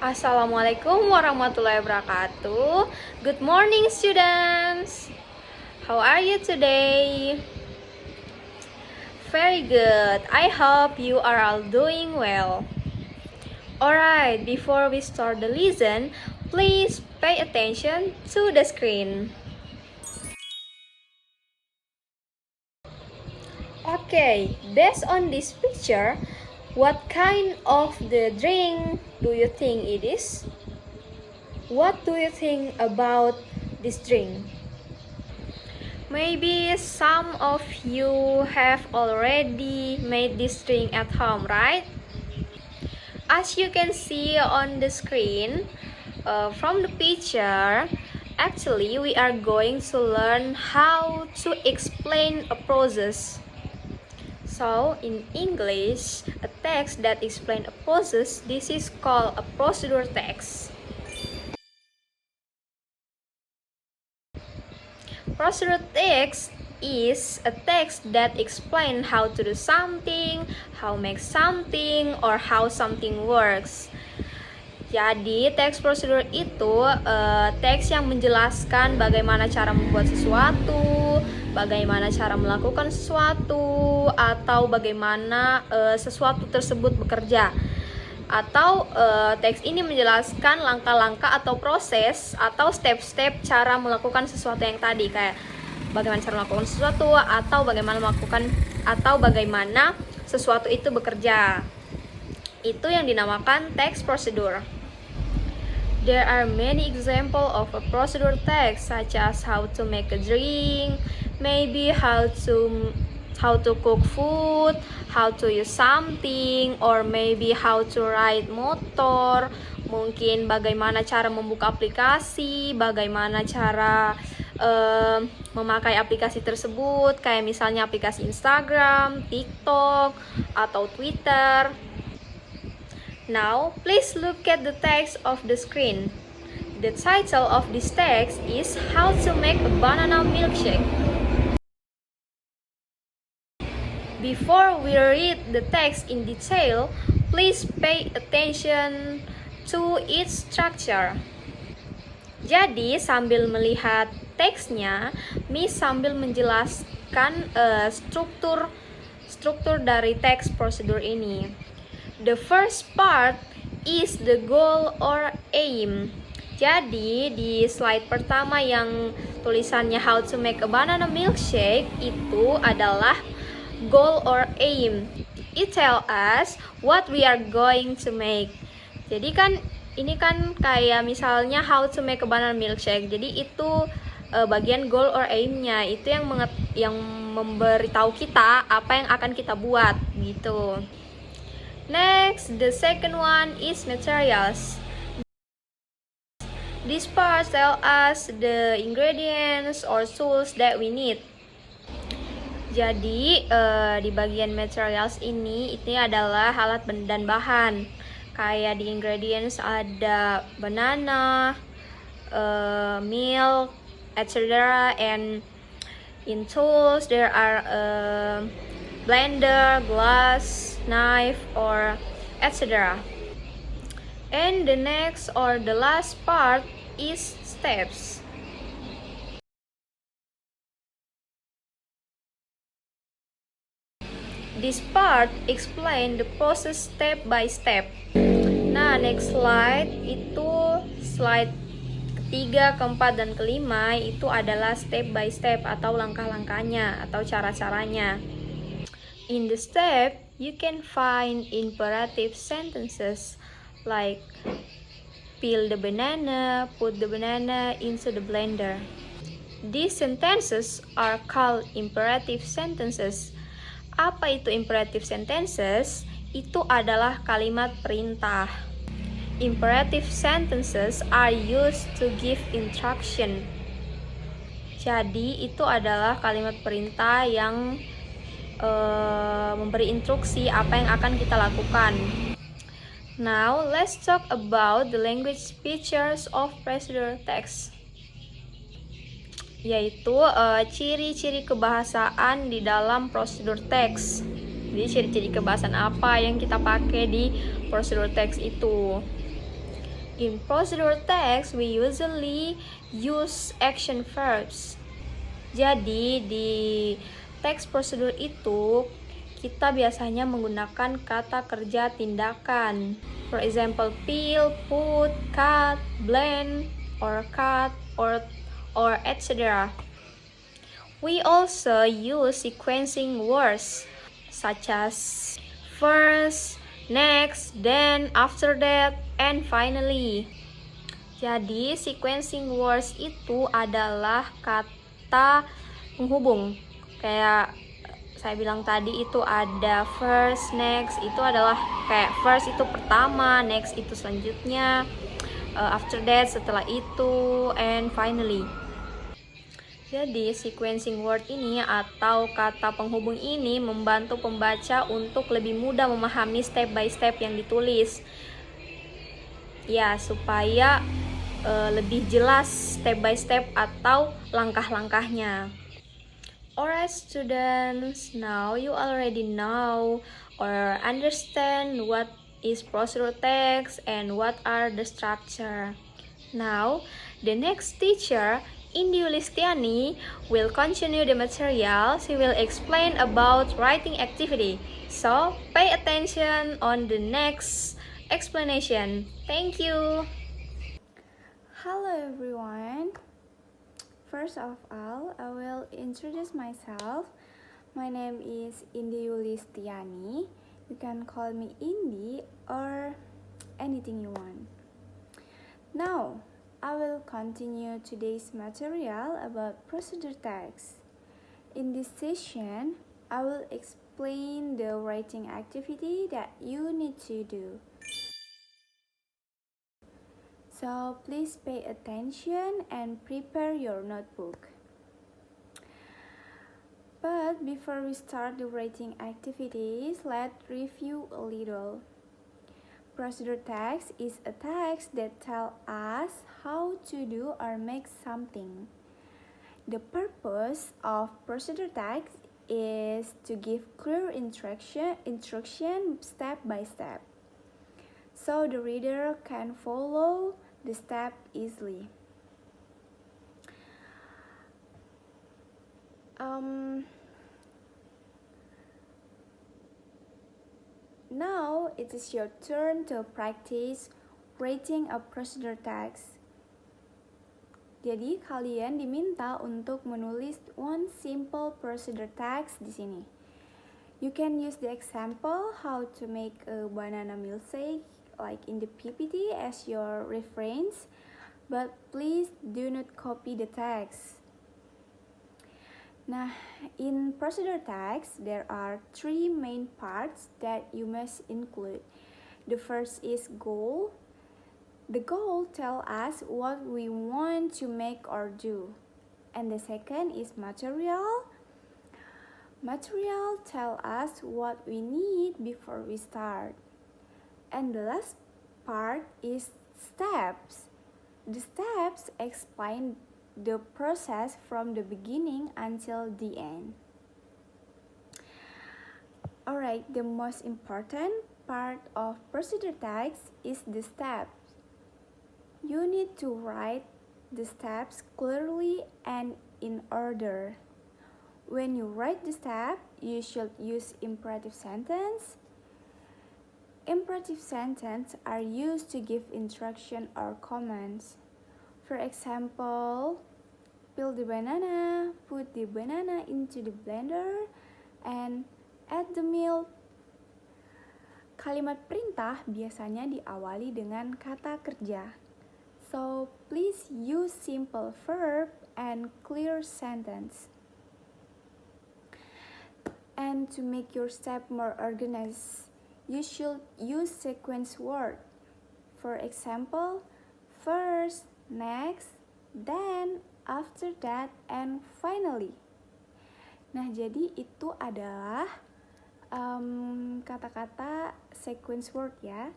Assalamualaikum warahmatullahi wabarakatuh. Good morning, students. How are you today? Very good. I hope you are all doing well. Alright, before we start the lesson, please pay attention to the screen. Okay, based on this picture, what kind of the drink do you think it is? What do you think about this drink? Maybe some of you have already made this drink at home, right? As you can see on the screen, from the picture, actually we are going to learn how to explain a process. So in English, a text that explains a process, this is called a procedure text. Procedure text is a text that explains how to do something, how make something, or how something works. Jadi teks prosedur itu teks yang menjelaskan bagaimana cara membuat sesuatu, bagaimana cara melakukan sesuatu, atau bagaimana sesuatu tersebut bekerja. Atau teks ini menjelaskan langkah-langkah atau proses atau step-step cara melakukan sesuatu yang tadi, kayak bagaimana cara melakukan sesuatu atau bagaimana sesuatu itu bekerja. Itu yang dinamakan teks prosedur. There are many examples of a procedure text, such as how to make a drink, maybe how to cook food, how to use something, or maybe how to ride motor. Mungkin bagaimana cara membuka aplikasi, bagaimana cara memakai aplikasi tersebut, kayak misalnya aplikasi Instagram, TikTok, atau Twitter. Now, please look at the text of the screen. The title of this text is How to Make a Banana Milkshake. Before we read the text in detail, please pay attention to its structure. Jadi, sambil melihat teksnya, Miss sambil menjelaskan struktur dari teks prosedur ini. The first part is the goal or aim. Jadi di slide pertama yang tulisannya how to make a banana milkshake itu adalah goal or aim. It tell us what we are going to make. Jadi kan ini kan kayak misalnya how to make a banana milkshake. Jadi itu bagian goal or aim-nya, itu yang memberitahu kita apa yang akan kita buat gitu. Next, the second one is materials. This part tell us the ingredients or tools that we need. Jadi di bagian materials ini adalah alat dan bahan. Kayak di ingredients ada banana, milk, etc. And in tools there are blender, glass, knife, or etc. And the next or the last part is steps. This part explain the process step by step. Nah, next slide itu slide ketiga, keempat, dan kelima itu adalah step by step atau langkah-langkahnya atau cara-caranya. In the step, you can find imperative sentences like peel the banana, put the banana into the blender. These sentences are called imperative sentences. Apa itu imperative sentences? Itu adalah kalimat perintah. Imperative sentences are used to give instruction. Jadi itu adalah kalimat perintah yang memberi instruksi apa yang akan kita lakukan. Now, let's talk about the language features of procedure text, yaitu ciri-ciri kebahasaan di dalam prosedur text. Jadi ciri-ciri kebahasaan apa yang kita pakai di prosedur text itu. In procedural text, we usually use action verbs. Jadi di teks prosedur itu kita biasanya menggunakan kata kerja tindakan. For example, peel, put, cut, blend, or cut, or etc. We also use sequencing words such as first, next, then, after that, and finally. Jadi, sequencing words itu adalah kata penghubung. Kayak saya bilang tadi itu ada first, next, itu adalah kayak first itu pertama, next itu selanjutnya, after that setelah itu, and finally. Jadi, sequencing word ini atau kata penghubung ini membantu pembaca untuk lebih mudah memahami step by step yang ditulis. Ya, supaya lebih jelas step by step atau langkah-langkahnya. Alright students, now you already know or understand what is procedural text and what are the structure. Now, the next teacher, Indi Yulistiani, will continue the material. She will explain about writing activity. So, pay attention on the next explanation. Thank you. Hello everyone. First of all, I will introduce myself. My name is Indi Yulistiani. You can call me Indi or anything you want. Now, I will continue today's material about procedure text. In this session, I will explain the writing activity that you need to do. So please pay attention and prepare your notebook. But before we start the writing activities, let's review a little. Procedure text is a text that tells us how to do or make something. The purpose of procedure text is to give clear instruction step by step, so the reader can follow the step easily. Now it is your turn to practice writing a procedure text. Jadi kalian diminta untuk menulis one simple procedure text di sini. You can use the example how to make a banana milkshake like in the PPT as your reference, but please do not copy the text. Nah, in procedure text, there are three main parts that you must include. The first is goal. The goal tells us what we want to make or do. And the second is material. Material tells us what we need before we start. And the last part is steps. The steps explain the process from the beginning until the end. Alright, the most important part of procedure text is the steps. You need to write the steps clearly and in order. When you write the step, you should use imperative sentence. Imperative sentences are used to give instruction or commands. For example, peel the banana, put the banana into the blender, and add the milk. Kalimat perintah biasanya diawali dengan kata kerja. So, please use simple verb and clear sentence. And to make your step more organized, you should use sequence word. For example, first, next, then, after that, and finally. Nah, jadi itu adalah kata-kata sequence word ya.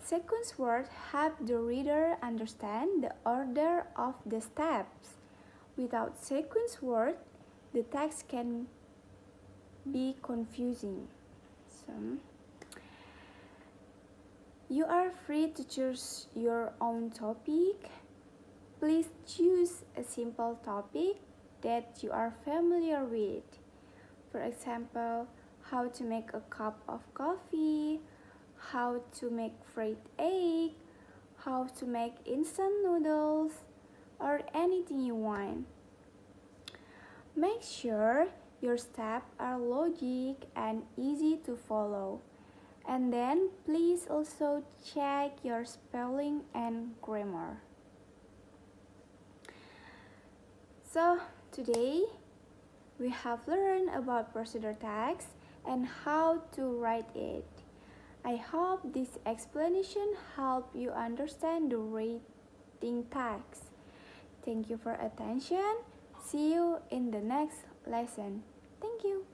Sequence word help the reader understand the order of the steps. Without sequence word, the text can be confusing. So, You are free to choose your own topic. Please choose a simple topic that you are familiar with. For example, how to make a cup of coffee, how to make fried egg, how to make instant noodles, or anything you want. Make sure your steps are logic and easy to follow. And then please also check your spelling and grammar. So today we have learned about procedure text and how to write it. I hope this explanation helped you understand the writing text. Thank you for attention. See you in the next lesson. Thank you.